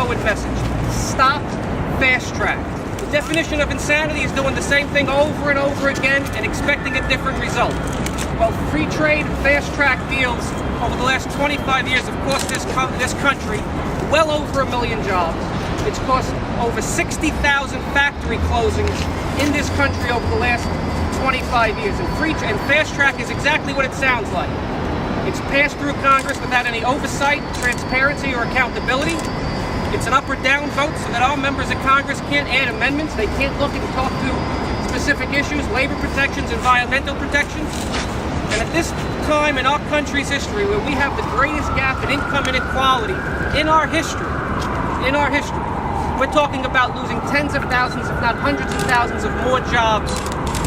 straightforward message. Stop fast track. The definition of insanity is doing the same thing over and over again and expecting a different result. Well, free trade and fast track deals over the last 25 years have cost this country well over 1 million jobs. It's cost over 60,000 factory closings in this country over the last 25 years. And fast track is exactly what it sounds like. It's passed through Congress without any oversight, transparency, or accountability. It's an up or down vote so that all members of Congress can't add amendments. They can't look and talk to specific issues, labor protections, environmental protections. And at this time in our country's history, where we have the greatest gap in income inequality in our history, we're talking about losing tens of thousands, if not hundreds of thousands of more jobs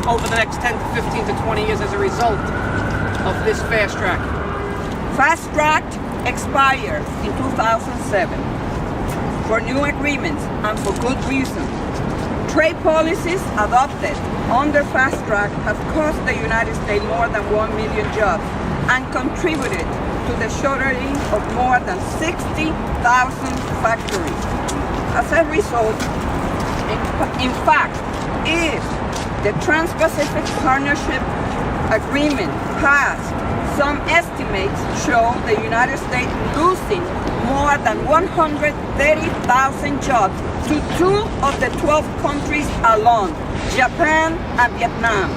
over the next 10 to 15 to 20 years as a result of this fast track. Fast track expired in 2007 for new agreements and for good reason. Trade policies adopted under fast track have cost the United States more than 1 million jobs and contributed to the shuttering of more than 60,000 factories. As a result, in fact, if the Trans-Pacific Partnership Agreement passed, some estimates show the United States losing more than 130,000 jobs to 2 of the 12 countries alone, Japan and Vietnam.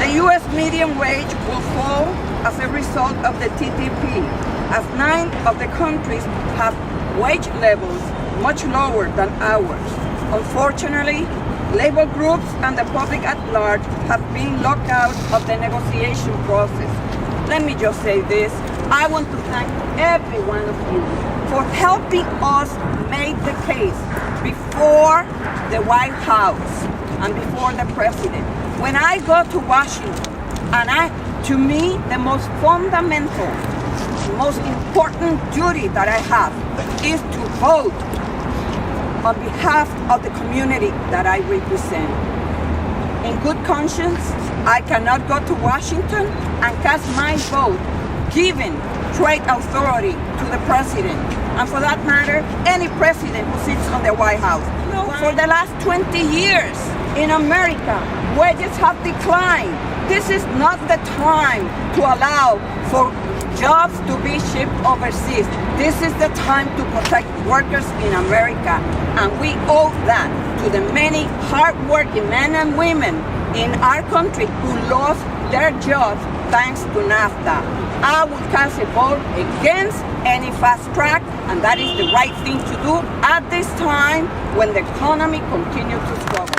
The U.S. median wage will fall as a result of the TPP, as 9 of the countries have wage levels much lower than ours. Unfortunately, labor groups and the public at large have been locked out of the negotiation process. Let me just say this. I want to thank every one of you for helping us make the case before the White House and before the president. When I go to Washington, to me, the most fundamental, most important duty that I have is to vote on behalf of the community that I represent. In good conscience, I cannot go to Washington and cast my vote giving trade authority to the president, and for that matter, any president who sits on the White House. For the last 20 years in America, wages have declined. This is not the time to allow for jobs to be shipped overseas. This is the time to protect workers in America, and we owe that to the many hard-working men and women in our country who lost their jobs thanks to NAFTA. I will cast a vote against any fast track, and that is the right thing to do at this time when the economy continues to struggle.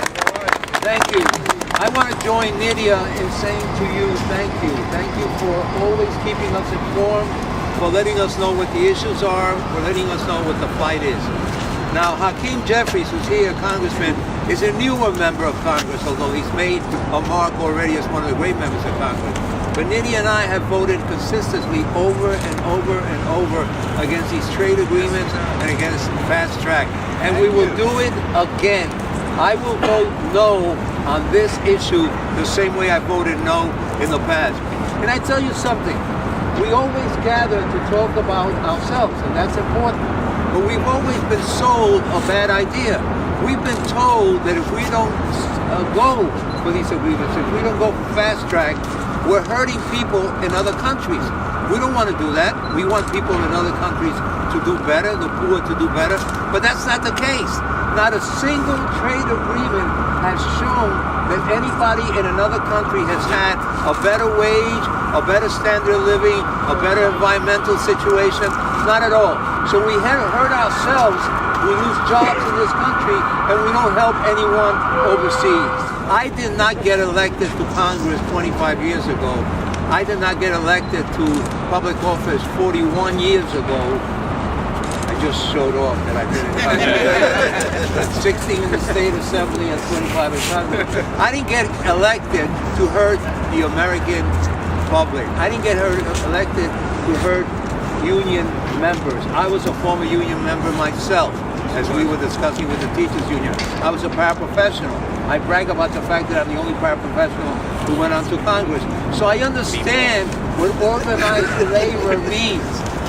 Thank you. I want to join Nydia in saying to you, thank you. Thank you for always keeping us informed, for letting us know what the issues are, for letting us know what the fight is. Now, Hakeem Jeffries, who's here, Congressman, is a newer member of Congress, although he's made a mark already as one of the great members of Congress. But Nydia and I have voted consistently over and over and over against these trade agreements and against fast track. And we will do it again. I will vote no on this issue the same way I voted no in the past. And I tell you something, we always gather to talk about ourselves, and that's important. But we've always been sold a bad idea. We've been told that if we don't go for these agreements, if we don't go for fast track, we're hurting people in other countries. We don't want to do that. We want people in other countries to do better, the poor to do better. But that's not the case. Not a single trade agreement has shown that anybody in another country has had a better wage, a better standard of living, a better environmental situation. Not at all. So we hurt ourselves, we lose jobs in this country, and we don't help anyone overseas. I did not get elected to Congress 25 years ago. I did not get elected to public office 41 years ago. I just showed off that I did it. 16 in the state assembly and 25 in Congress. I didn't get elected to hurt the American public. I didn't get elected to hurt union members. I was a former union member myself, as we were discussing with the teachers union. I was a paraprofessional. I brag about the fact that I'm the only paraprofessional who went on to Congress. So I understand what organized labor means.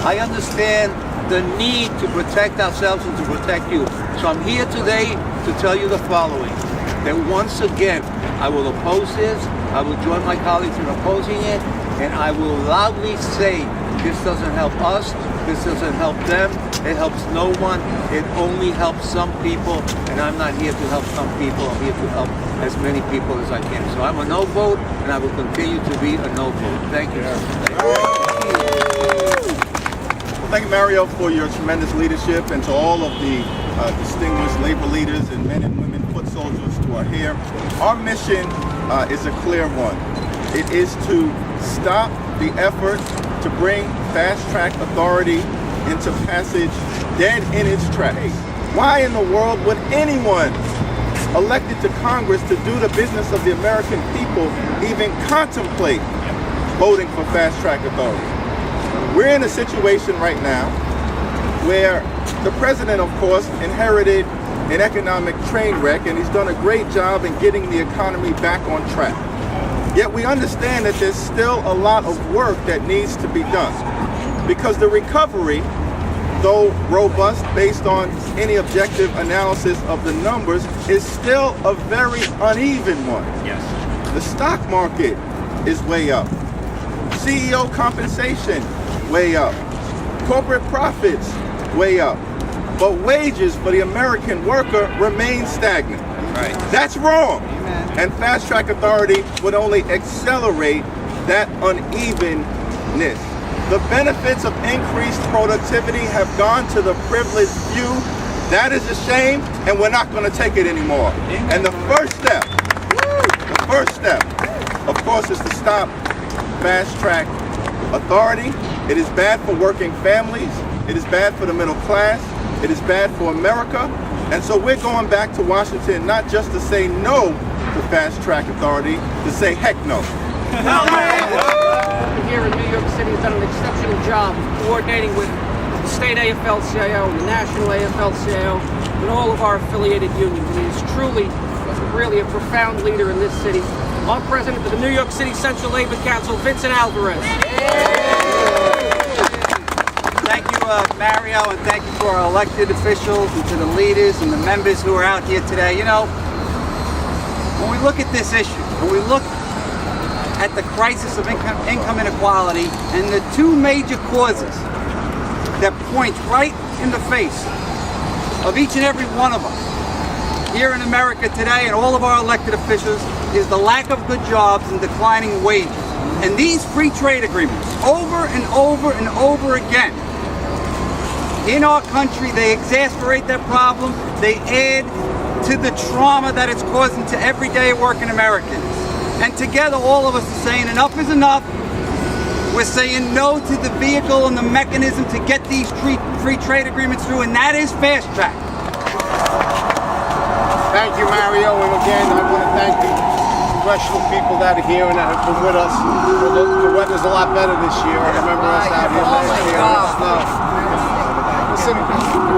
I understand the need to protect ourselves and to protect you. So I'm here today to tell you the following, that once again, I will oppose this, I will join my colleagues in opposing it, and I will loudly say, this doesn't help us, this doesn't help them, it helps no one, it only helps some people, and I'm not here to help some people, I'm here to help as many people as I can. So I'm a no vote, and I will continue to be a no vote. Thank you. Well, thank you, Mario, for your tremendous leadership, and to all of the distinguished labor leaders and men and women foot soldiers who are here. Our mission is a clear one. It is to stop the effort to bring fast-track authority into passage dead in its tracks. Why in the world would anyone elected to Congress to do the business of the American people even contemplate voting for fast-track authority? We're in a situation right now where the president, of course, inherited an economic train wreck, and he's done a great job in getting the economy back on track. Yet we understand that there's still a lot of work that needs to be done, because the recovery, though robust based on any objective analysis of the numbers, is still a very uneven one. Yes. The stock market is way up. CEO compensation, way up. Corporate profits, way up. But wages for the American worker remain stagnant. Right. That's wrong. And fast-track authority would only accelerate that unevenness. The benefits of increased productivity have gone to the privileged few. That is a shame, and we're not going to take it anymore. And the first step, of course, is to stop fast-track authority. It is bad for working families. It is bad for the middle class. It is bad for America. And so we're going back to Washington not just to say no to fast-track authority, to say heck no. Here in New York City has done an exceptional job coordinating with the state AFL-CIO and the national AFL-CIO and all of our affiliated unions. And he is truly, really a profound leader in this city. Our president of the New York City Central Labor Council, Vincent Alvarez. Thank you, Mario, and thank you to our elected officials and to the leaders and the members who are out here today. You know, when we look at this issue, when we look at the crisis of income inequality and the two major causes that point right in the face of each and every one of us here in America today and all of our elected officials is the lack of good jobs and declining wages. And these free trade agreements, over and over and over again, in our country, they exasperate that problem. They add to the trauma that it's causing to everyday working Americans. And together, all of us are saying enough is enough. We're saying no to the vehicle and the mechanism to get these free trade agreements through, and that is fast track. Thank you, Mario, and again, I want to thank the congressional people that are here and that have been with us. The weather's a lot better this year. I remember us out here last year in the snow. Listen,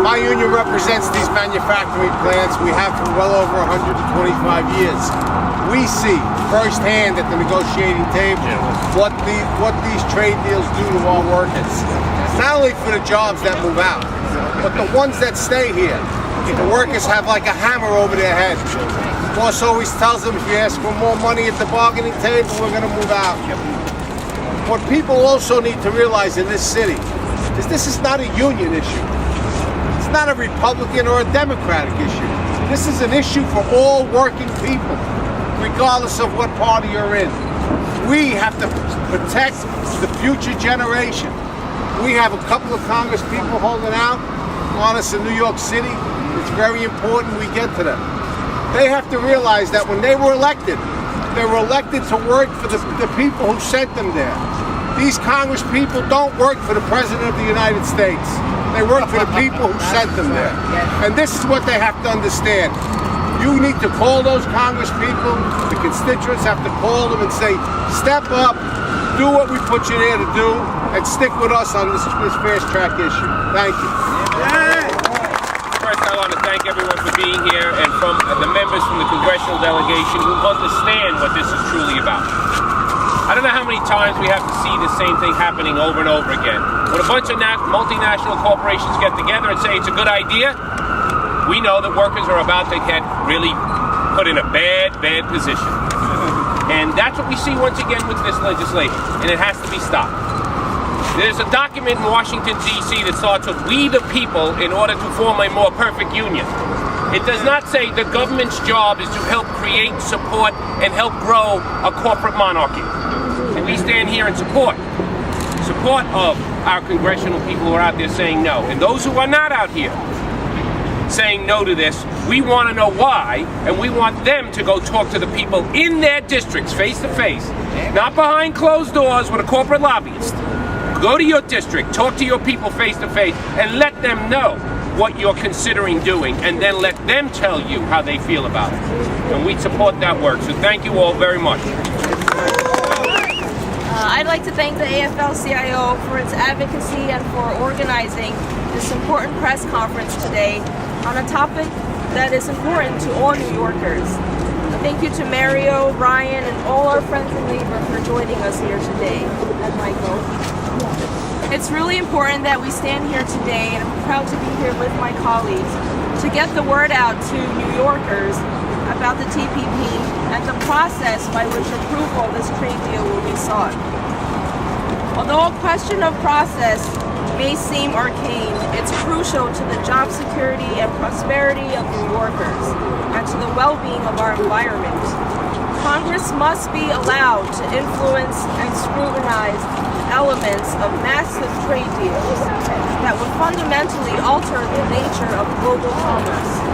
my union represents these manufacturing plants. We have for well over 125 years. We see firsthand at the negotiating table what these trade deals do to our workers. It's not only for the jobs that move out, but the ones that stay here. The workers have like a hammer over their head. The boss always tells them, if you ask for more money at the bargaining table, we're going to move out. What people also need to realize in this city is this is not a union issue. It's not a Republican or a Democratic issue. This is an issue for all working people, regardless of what party you're in. We have to protect the future generation. We have a couple of Congress people holding out on us in New York City. It's very important we get to them. They have to realize that when they were elected to work for the people who sent them there. These Congress people don't work for the President of the United States. They work for the people who sent them there. And this is what they have to understand. You need to call those Congress people, the constituents have to call them and say, step up, do what we put you there to do, and stick with us on this fast track issue. Thank you. First, I want to thank everyone for being here and from the members from the congressional delegation who understand what this is truly about. I don't know how many times we have to see the same thing happening over and over again. When a bunch of multinational corporations get together and say it's a good idea, we know that workers are about to get really put in a bad position. And that's what we see once again with this legislation, and it has to be stopped. There's a document in Washington, D.C. that starts with "we the people" in order to form a more perfect union. It does not say the government's job is to help create, support, and help grow a corporate monarchy. And we stand here in support of our congressional people who are out there saying no. And those who are not out here saying no to this, we want to know why, and we want them to go talk to the people in their districts face to face, not behind closed doors with a corporate lobbyist. Go to your district, talk to your people face to face, and let them know what you're considering doing, and then let them tell you how they feel about it. And we support that work, so thank you all very much. I'd like to thank the AFL-CIO for its advocacy and for organizing this important press conference today on a topic that is important to all New Yorkers. Thank you to Mario, Ryan, and all our friends in labor for joining us here today, and Michael. It's really important that we stand here today, and I'm proud to be here with my colleagues, to get the word out to New Yorkers about the TPP and the process by which approval of this trade deal will be sought. Although a question of process may seem arcane, it's crucial to the job security and prosperity of New Yorkers and to the well-being of our environment. Congress must be allowed to influence and scrutinize elements of massive trade deals that would fundamentally alter the nature of global commerce.